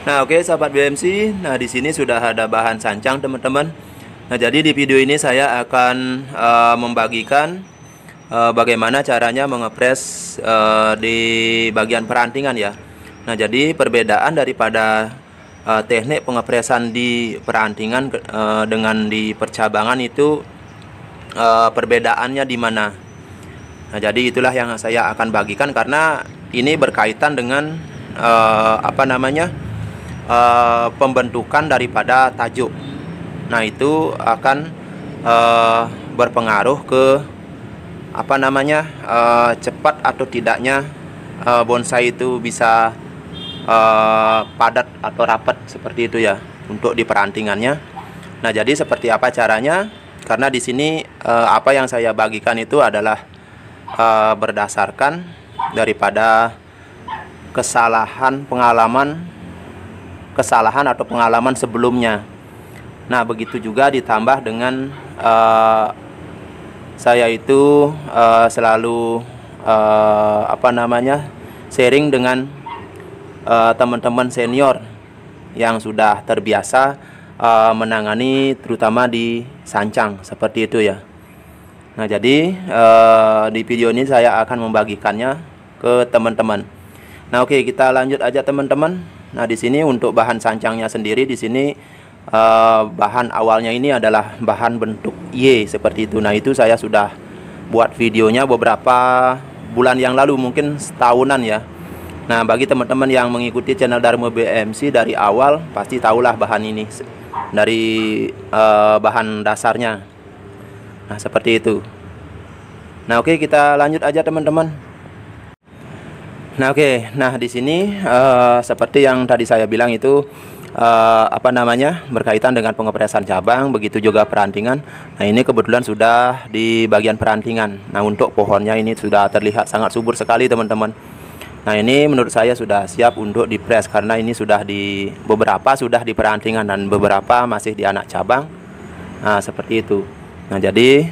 Nah, oke sahabat BMC. Nah, di sini sudah ada bahan sancang, teman-teman. Nah, jadi di video ini saya akan membagikan bagaimana caranya mengepres di bagian perantingan ya. Nah, jadi perbedaan daripada teknik pengepresan di perantingan dengan di percabangan itu perbedaannya di mana. Nah, jadi itulah yang saya akan bagikan karena ini berkaitan dengan pembentukan daripada tajuk. Nah, itu akan berpengaruh ke cepat atau tidaknya bonsai itu bisa padat atau rapat seperti itu ya untuk di perantingannya. Nah, jadi seperti apa caranya? Karena di sini apa yang saya bagikan itu adalah berdasarkan daripada kesalahan atau pengalaman sebelumnya. Nah, begitu juga ditambah dengan saya itu selalu sharing dengan teman-teman senior yang sudah terbiasa menangani terutama di sancang seperti itu ya. Nah, jadi di video ini saya akan membagikannya ke teman-teman. Nah, oke, kita lanjut aja teman-teman. Nah, di sini untuk bahan sancangnya sendiri di sini bahan awalnya ini adalah bahan bentuk Y seperti itu. Nah, itu saya sudah buat videonya beberapa bulan yang lalu, mungkin setahunan ya. Nah, bagi teman-teman yang mengikuti channel Dharma BMC dari awal pasti tahulah bahan ini dari bahan dasarnya. Nah, seperti itu. Nah, oke, kita lanjut aja teman-teman. Nah, oke. Nah, di sini seperti yang tadi saya bilang itu berkaitan dengan pengepresan cabang, begitu juga perantingan. Nah, ini kebetulan sudah di bagian perantingan. Nah, untuk pohonnya ini sudah terlihat sangat subur sekali teman-teman. Nah, ini menurut saya sudah siap untuk dipres karena ini sudah beberapa sudah di perantingan dan beberapa masih di anak cabang. Nah, seperti itu. Nah, jadi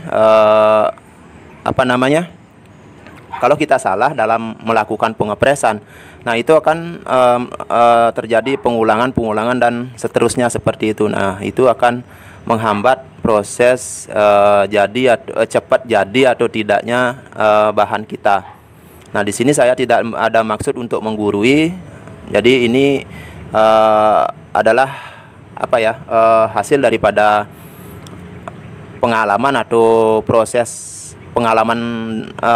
kalau kita salah dalam melakukan pengepresan, nah itu akan terjadi pengulangan dan seterusnya seperti itu. Nah, itu akan menghambat proses cepat jadi atau tidaknya bahan kita. Nah, di sini saya tidak ada maksud untuk menggurui. Jadi ini adalah hasil daripada pengalaman atau proses pengalaman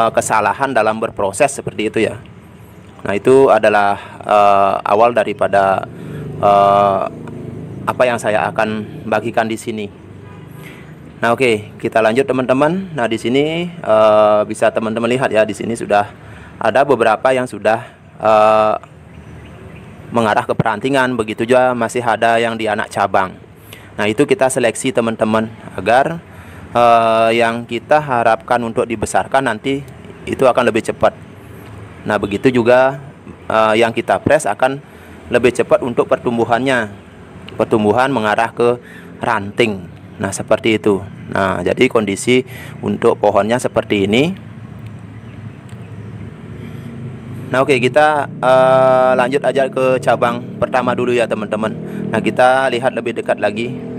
kesalahan dalam berproses seperti itu ya. Nah, itu adalah awal daripada apa yang saya akan bagikan di sini. Nah, oke, kita lanjut teman-teman. Nah, di sini bisa teman-teman lihat ya, di sini sudah ada beberapa yang sudah mengarah ke perantingan, begitu juga masih ada yang di anak cabang. Nah, itu kita seleksi teman-teman agar yang kita harapkan untuk dibesarkan nanti itu akan lebih cepat. Nah, begitu juga yang kita press akan lebih cepat untuk pertumbuhan mengarah ke ranting. Nah, seperti itu. Nah, jadi kondisi untuk pohonnya seperti ini. Nah, oke, kita lanjut aja ke cabang pertama dulu ya teman-teman. Nah, kita lihat lebih dekat lagi.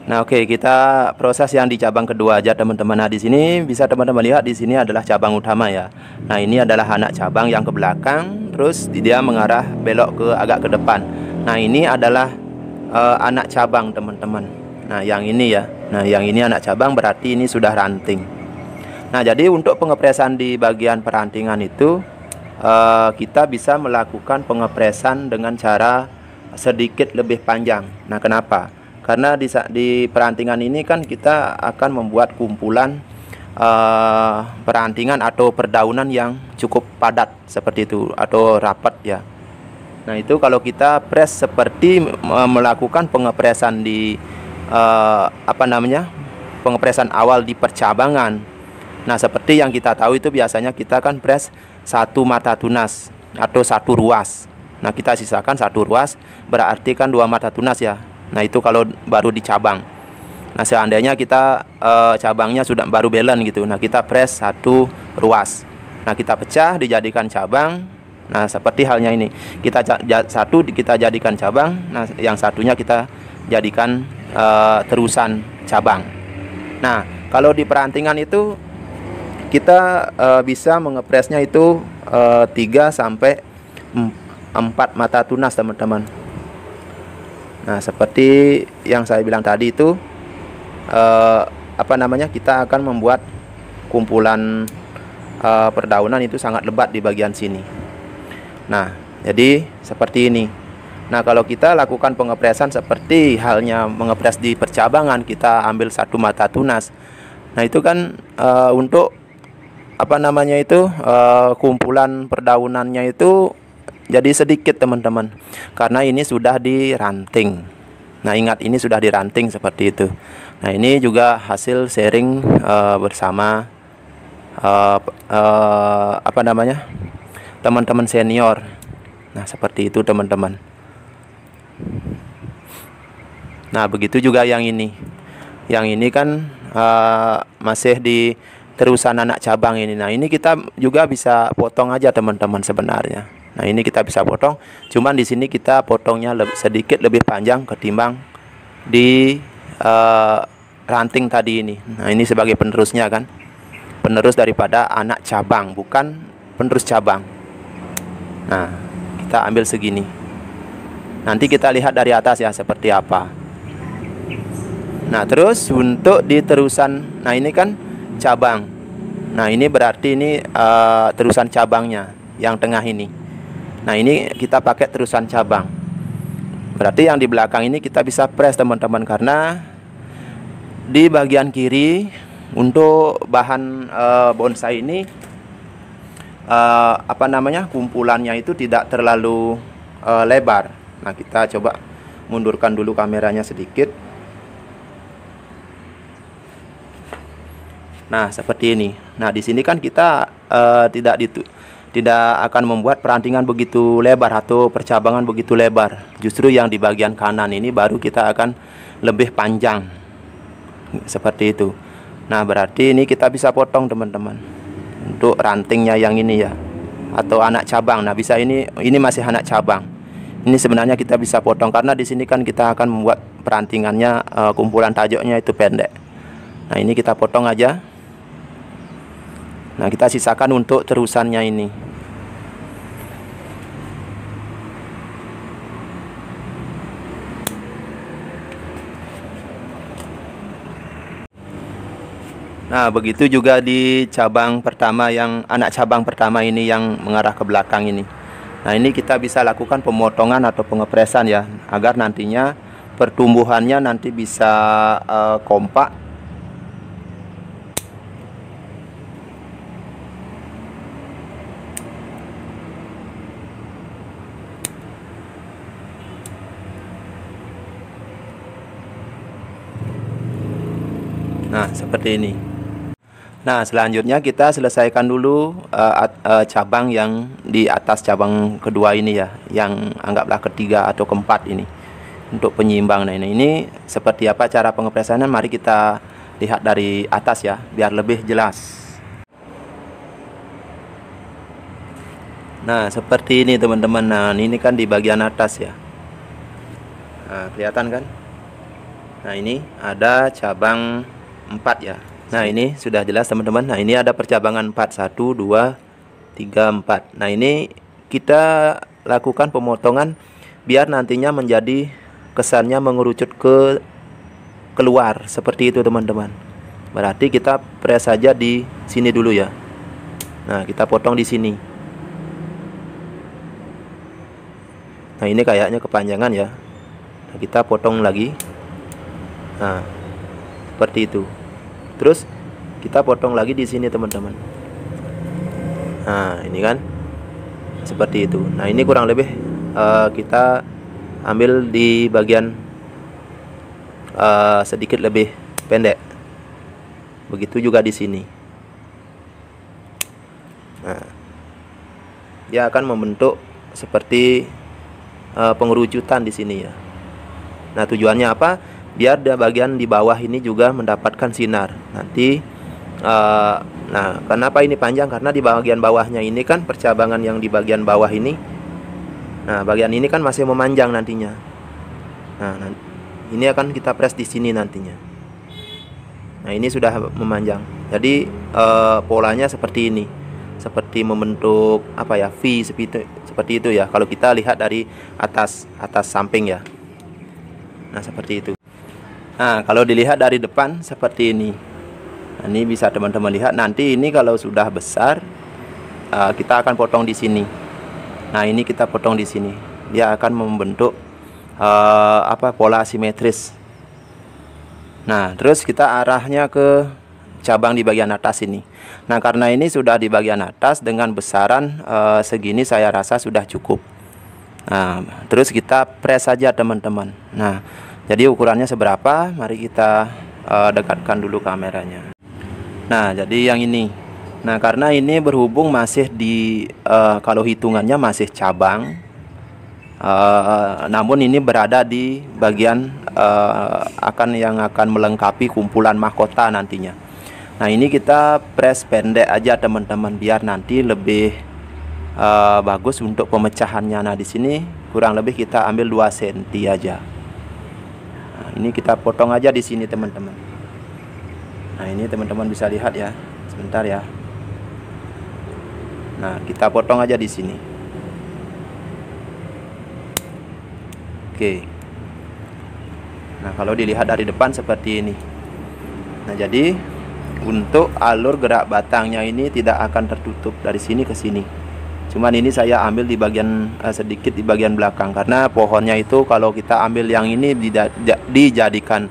Nah, oke, kita proses yang di cabang kedua aja teman-teman. Nah, di sini bisa teman-teman lihat, di sini adalah cabang utama ya. Nah, ini adalah anak cabang yang ke belakang, terus dia mengarah belok agak ke depan. Nah, ini adalah anak cabang teman-teman. Nah, yang ini ya. Nah, yang ini anak cabang, berarti ini sudah ranting. Nah, jadi untuk pengepresan di bagian perantingan itu kita bisa melakukan pengepresan dengan cara sedikit lebih panjang. Nah, kenapa? Karena di perantingan ini kan kita akan membuat kumpulan perantingan atau perdaunan yang cukup padat seperti itu atau rapat ya. Nah, itu kalau kita press seperti melakukan pengepresan di pengepresan awal di percabangan. Nah, seperti yang kita tahu itu biasanya kita kan press satu mata tunas atau satu ruas. Nah, kita sisakan satu ruas, berarti kan 2 mata tunas ya. Nah, itu kalau baru di cabang. Nah, seandainya kita cabangnya sudah baru belen gitu. Nah, kita press satu ruas. Nah, kita pecah dijadikan cabang. Nah, seperti halnya ini, satu kita jadikan cabang, nah yang satunya kita jadikan terusan cabang. Nah, kalau di perantingan itu kita bisa mengepresnya itu 3 sampai 4 mata tunas, teman-teman. Nah, seperti yang saya bilang tadi itu kita akan membuat kumpulan perdaunan itu sangat lebat di bagian sini. Nah, jadi seperti ini. Nah, kalau kita lakukan pengepresan seperti halnya mengepres di percabangan, kita ambil 1 mata tunas. Nah, itu kan untuk kumpulan perdaunannya itu jadi sedikit, teman-teman, karena ini sudah diranting. Nah, ingat, ini sudah diranting seperti itu. Nah, ini juga hasil sharing bersama teman-teman senior. Nah, seperti itu, teman-teman. Nah, begitu juga yang ini. Yang ini kan masih di terusan anak cabang ini. Nah, ini kita juga bisa potong aja, teman-teman, sebenarnya. Nah, ini kita bisa potong, cuman di sini kita potongnya sedikit lebih panjang ketimbang di ranting tadi ini. Nah, ini sebagai penerusnya kan, penerus daripada anak cabang, bukan penerus cabang. Nah, kita ambil segini. Nanti kita lihat dari atas ya seperti apa. Nah, terus untuk di terusan, nah ini kan cabang. Nah, ini berarti ini terusan cabangnya yang tengah ini. Nah, ini kita pakai terusan cabang. Berarti yang di belakang ini kita bisa press, teman-teman, karena di bagian kiri untuk bahan bonsai ini kumpulannya itu tidak terlalu lebar. Nah, kita coba mundurkan dulu kameranya sedikit. Nah, seperti ini. Nah, di sini kan kita tidak akan membuat perantingan begitu lebar atau percabangan begitu lebar. Justru yang di bagian kanan ini baru kita akan lebih panjang. Seperti itu. Nah, berarti ini kita bisa potong, teman-teman. Untuk rantingnya yang ini ya, atau anak cabang. Nah, bisa ini masih anak cabang. Ini sebenarnya kita bisa potong karena di sini kan kita akan membuat perantingannya kumpulan tajuknya itu pendek. Nah, ini kita potong aja. Nah, kita sisakan untuk terusannya ini. Nah, begitu juga di cabang pertama, yang anak cabang pertama ini yang mengarah ke belakang ini. Nah, ini kita bisa lakukan pemotongan atau pengepresan ya, agar nantinya pertumbuhannya nanti bisa kompak. Nah, seperti ini. Nah, selanjutnya kita selesaikan dulu cabang yang di atas cabang kedua ini ya, yang anggaplah ketiga atau keempat ini, untuk penyimbang. Nah, ini seperti apa cara pengepresannya, mari kita lihat dari atas ya, biar lebih jelas. Nah, seperti ini, teman-teman. Nah, ini kan di bagian atas ya. Nah, kelihatan kan? Nah, ini ada cabang 4 ya. Nah, ini sudah jelas, teman-teman. Nah, ini ada percabangan 4, 1, 2, 3, 4. Nah, ini kita lakukan pemotongan biar nantinya menjadi kesannya mengerucut ke keluar seperti itu, teman-teman. Berarti kita press saja di sini dulu ya. Nah, kita potong di sini. Nah, ini kayaknya kepanjangan ya. Nah, kita potong lagi. Nah, seperti itu. Terus kita potong lagi di sini, teman-teman. Nah, ini kan seperti itu. Nah, ini kurang lebih kita ambil di bagian sedikit lebih pendek. Begitu juga di sini. Nah, dia akan membentuk seperti pengerucutan di sini ya. Nah, tujuannya apa? Biar bagian di bawah ini juga mendapatkan sinar. Nanti Nah, kenapa ini panjang? Karena di bagian bawahnya ini kan percabangan yang di bagian bawah ini. Nah, bagian ini kan masih memanjang nantinya. Nah, ini akan kita press di sini nantinya. Nah, ini sudah memanjang. Jadi polanya seperti ini. Seperti membentuk apa ya? V seperti itu ya. Kalau kita lihat dari atas samping ya. Nah, seperti itu. Nah, kalau dilihat dari depan seperti ini. Nah, ini bisa teman-teman lihat. Nanti ini kalau sudah besar, kita akan potong di sini. Nah, ini kita potong di sini. Dia akan membentuk pola simetris. Nah, terus kita arahnya ke cabang di bagian atas ini. Nah, karena ini sudah di bagian atas dengan besaran segini, saya rasa sudah cukup. Nah, terus kita press saja teman-teman. Nah, jadi ukurannya seberapa? Mari kita dekatkan dulu kameranya. Nah, jadi yang ini. Nah, karena ini berhubung masih di kalau hitungannya masih cabang, namun ini berada di bagian yang akan melengkapi kumpulan mahkota nantinya. Nah, ini kita press pendek aja teman-teman, biar nanti lebih bagus untuk pemecahannya. Nah, di sini kurang lebih kita ambil 2 cm aja. Nah, ini kita potong aja di sini teman-teman. Nah, ini teman-teman bisa lihat ya. Sebentar ya. Nah, kita potong aja di sini. Oke. Nah, kalau dilihat dari depan seperti ini. Nah, jadi untuk alur gerak batangnya ini tidak akan tertutup dari sini ke sini. Cuman ini saya ambil di bagian sedikit di bagian belakang, karena pohonnya itu kalau kita ambil yang ini dijadikan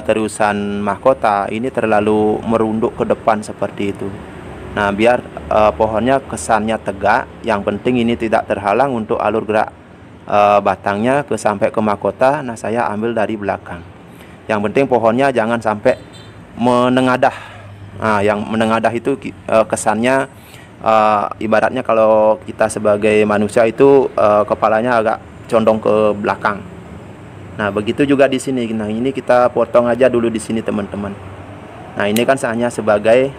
terusan mahkota, ini terlalu merunduk ke depan seperti itu. Nah, biar pohonnya kesannya tegak, yang penting ini tidak terhalang untuk alur gerak batangnya sampai ke mahkota. Nah, saya ambil dari belakang. Yang penting pohonnya jangan sampai menengadah. Nah, yang menengadah itu kesannya ibaratnya kalau kita sebagai manusia itu kepalanya agak condong ke belakang. Nah, begitu juga di sini. Nah, ini kita potong aja dulu di sini teman-teman. Nah, ini kan hanya sebagai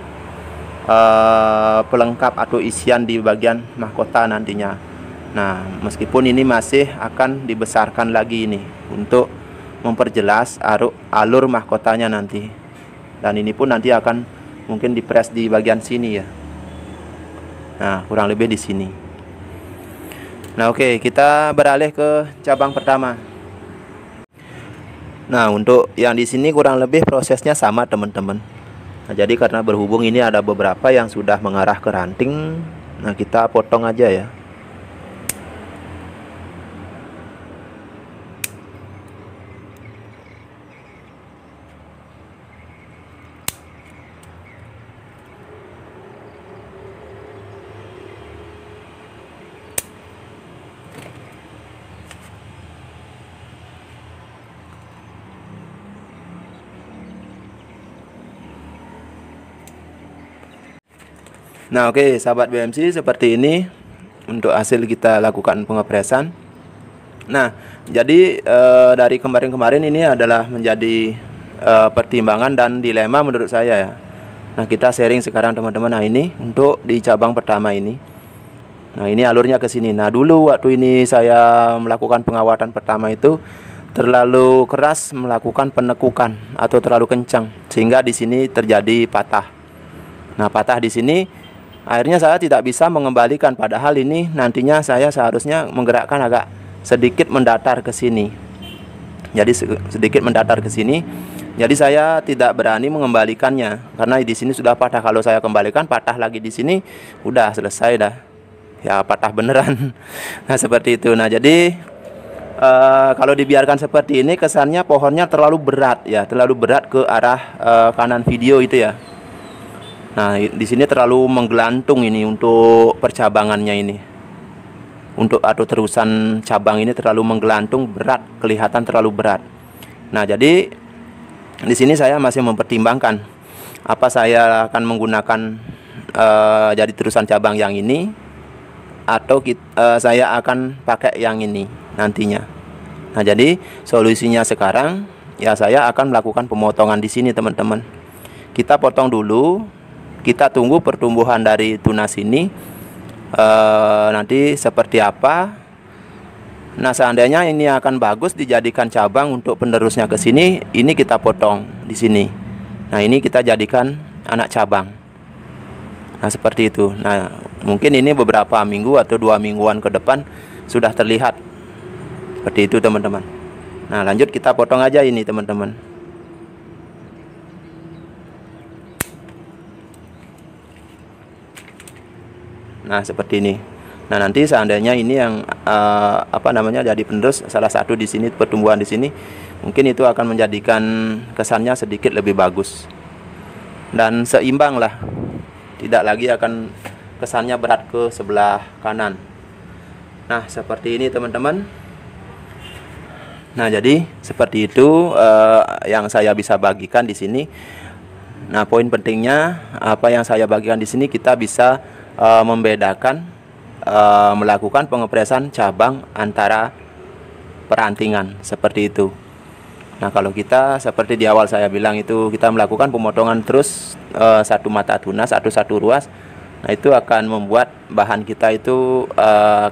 pelengkap atau isian di bagian mahkota nantinya. Nah, meskipun ini masih akan dibesarkan lagi ini untuk memperjelas alur mahkotanya nanti. Dan ini pun nanti akan mungkin dipres di bagian sini ya. Nah, kurang lebih di sini. Nah, oke, kita beralih ke cabang pertama. Nah, untuk yang di sini kurang lebih prosesnya sama teman-teman. Nah, jadi karena berhubung ini ada beberapa yang sudah mengarah ke ranting, nah kita potong aja ya. Nah, oke, sahabat BMC, seperti ini untuk hasil kita lakukan pengepresan. Nah, jadi dari kemarin-kemarin ini adalah menjadi pertimbangan dan dilema menurut saya ya. Nah, kita sharing sekarang teman-teman. Nah, ini untuk di cabang pertama ini. Nah, ini alurnya ke sini. Nah, dulu waktu ini saya melakukan pengawatan pertama itu terlalu keras melakukan penekukan atau terlalu kencang sehingga di sini terjadi patah. Nah, patah di sini akhirnya saya tidak bisa mengembalikan, padahal ini nantinya saya seharusnya menggerakkan agak sedikit mendatar ke sini. Jadi sedikit mendatar ke sini. Jadi saya tidak berani mengembalikannya karena di sini sudah patah. Kalau saya kembalikan patah lagi di sini, udah selesai dah. Ya, patah beneran. Nah, seperti itu. Nah, jadi kalau dibiarkan seperti ini kesannya pohonnya terlalu berat ya, terlalu berat ke arah kanan video itu ya. Nah, di sini terlalu menggelantung ini untuk percabangannya ini. Untuk atau terusan cabang ini terlalu menggelantung, berat, kelihatan terlalu berat. Nah, jadi di sini saya masih mempertimbangkan apa saya akan menggunakan jadi terusan cabang yang ini atau saya akan pakai yang ini nantinya. Nah, jadi solusinya sekarang ya saya akan melakukan pemotongan di sini, teman-teman. Kita potong dulu kita tunggu pertumbuhan dari tunas ini nanti seperti apa. Nah, seandainya ini akan bagus dijadikan cabang untuk penerusnya ke sini, ini kita potong di sini. Nah, ini kita jadikan anak cabang. Nah, seperti itu. Nah, mungkin ini beberapa minggu atau 2 mingguan ke depan sudah terlihat seperti itu, teman-teman. Nah, lanjut kita potong aja ini, teman-teman. Nah, seperti ini. Nah, nanti seandainya ini yang jadi penerus, salah satu di sini pertumbuhan di sini, mungkin itu akan menjadikan kesannya sedikit lebih bagus dan seimbang lah. Tidak lagi akan kesannya berat ke sebelah kanan. Nah, seperti ini, teman-teman. Nah, jadi seperti itu yang saya bisa bagikan di sini. Nah, poin pentingnya apa yang saya bagikan di sini, kita bisa membedakan melakukan pengepresan cabang antara perantingan seperti itu. Nah, kalau kita seperti di awal saya bilang itu, kita melakukan pemotongan terus satu mata tunas atau satu ruas. Nah, itu akan membuat bahan kita itu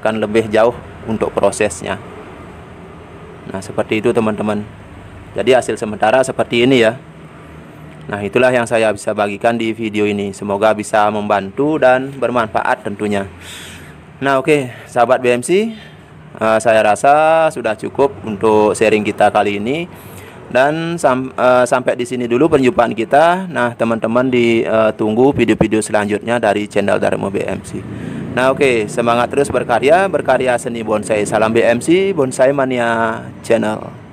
akan lebih jauh untuk prosesnya. Nah, seperti itu, teman-teman. Jadi hasil sementara seperti ini ya. Nah, itulah yang saya bisa bagikan di video ini. Semoga bisa membantu dan bermanfaat tentunya. Nah, oke, sahabat BMC, saya rasa sudah cukup untuk sharing kita kali ini. Dan sampai di sini dulu perjumpaan kita. Nah, teman-teman ditunggu video-video selanjutnya dari channel Darmo BMC. Nah, oke, semangat terus berkarya seni bonsai. Salam BMC, Bonsai Mania Channel.